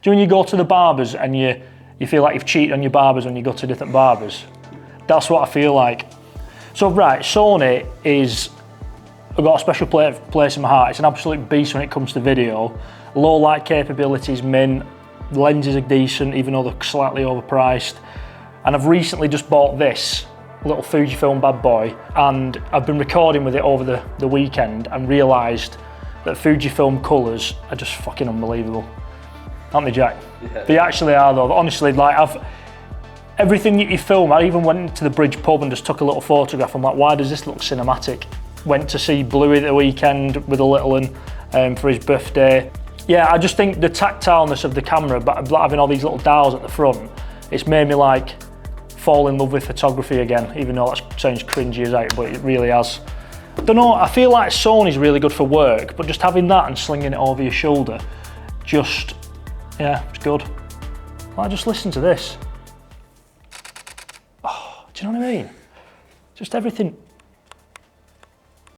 Do you know when you go to the barbers and you feel like you've cheated on your barbers when you go to different barbers? That's what I feel like. So right, Sony I've got a special place in my heart. It's an absolute beast when it comes to video. Low light capabilities, mint. The lenses are decent, even though they're slightly overpriced. And I've recently just bought this little Fujifilm bad boy, and I've been recording with it over the weekend and realised that Fujifilm colours are just fucking unbelievable. Aren't they, Jack? Yeah. They actually are though. Honestly, like everything that you film, I even went to the Bridge pub and just took a little photograph. I'm like, why does this look cinematic? Went to see Bluey the weekend with a little one for his birthday. Yeah, I just think the tactileness of the camera, but having all these little dials at the front, it's made me like fall in love with photography again, even though that sounds cringy as out, but it really has. I don't know, I feel like Sony's really good for work, but just having that and slinging it over your shoulder, yeah, it's good. Like, just listen to this. Oh, do you know what I mean? Just everything.